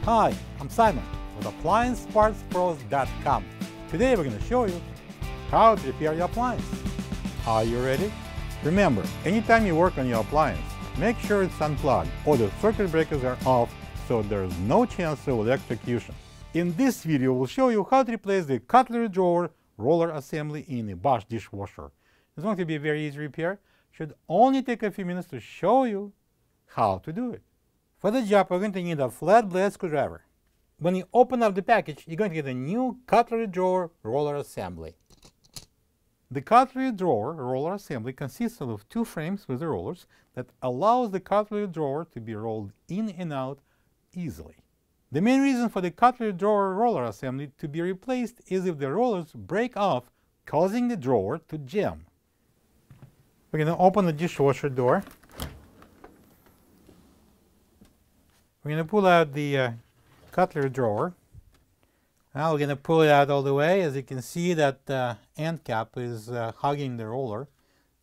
Hi, I'm Simon with AppliancePartsPros.com. Today we're going to show you how to repair your appliance. Are you ready? Remember, anytime you work on your appliance, make sure it's unplugged or the circuit breakers are off so there's no chance of electrocution. In this video, we'll show you how to replace the cutlery drawer roller assembly in a Bosch dishwasher. It's going to be a very easy repair. Should only take a few minutes to show you how to do it. For the job, we're going to need a flat blade screwdriver. When you open up the package, you're going to get a new cutlery drawer roller assembly. The cutlery drawer roller assembly consists of two frames with the rollers that allows the cutlery drawer to be rolled in and out easily. The main reason for the cutlery drawer roller assembly to be replaced is if the rollers break off, causing the drawer to jam. We're going to open the dishwasher door. We're going to pull out the cutlery drawer. Now we're going to pull it out all the way. As you can see, that end cap is hugging the roller.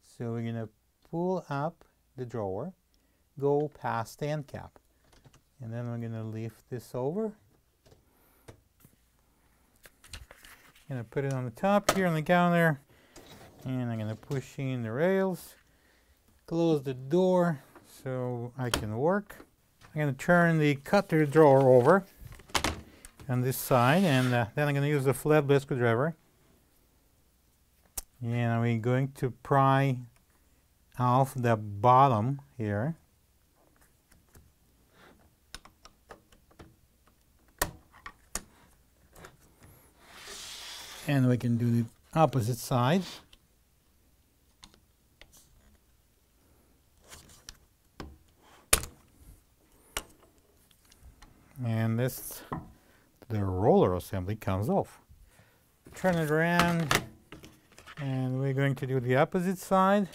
So we're going to pull up the drawer, go past the end cap. And then we're going to lift this over. I'm going to put it on the top here on the counter. And I'm going to push in the rails, close the door so I can work. I'm going to turn the cutlery drawer over on this side, and then I'm going to use the flat blade screwdriver. And we're going to pry off the bottom here. And we can do the opposite side. And this, the roller assembly comes off. Turn it around, and we're going to do the opposite side.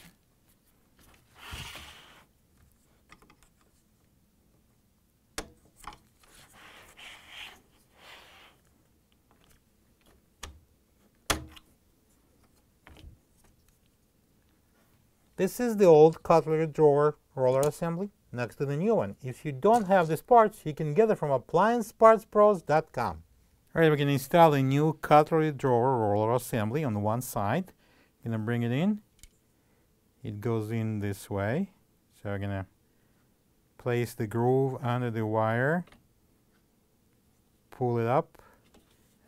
This is the old cutlery drawer roller assembly next to the new one. If you don't have these parts, you can get it from AppliancePartsPros.com. Alright, we're going to install a new cutlery drawer roller assembly on one side. I'm going to bring it in. It goes in this way. So I'm going to place the groove under the wire, pull it up,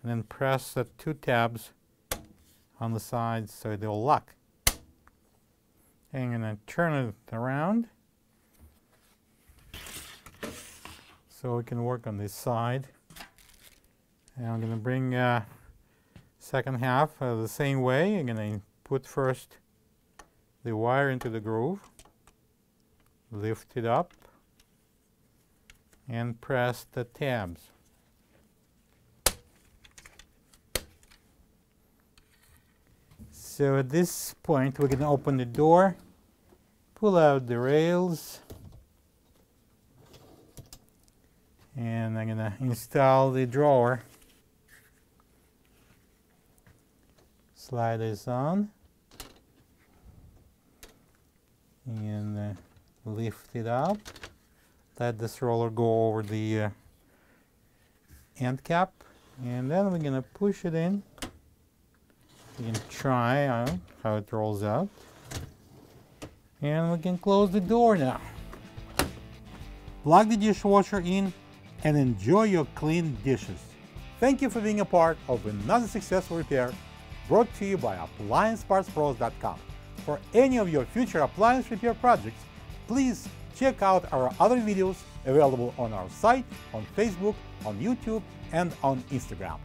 and then press the two tabs on the sides so they'll lock. And I'm going to turn it around so we can work on this side. And I'm going to bring second half the same way. I'm going to put first the wire into the groove, lift it up, and press the tabs. So at this point, we're going to open the door, pull out the rails, and I'm going to install the drawer. Slide this on, and lift it up. Let this roller go over the end cap, and then we're going to push it in. You can try how it rolls out. And we can close the door now. Plug the dishwasher in and enjoy your clean dishes. Thank you for being a part of another successful repair brought to you by AppliancePartsPros.com. For any of your future appliance repair projects, please check out our other videos available on our site, on Facebook, on YouTube, and on Instagram.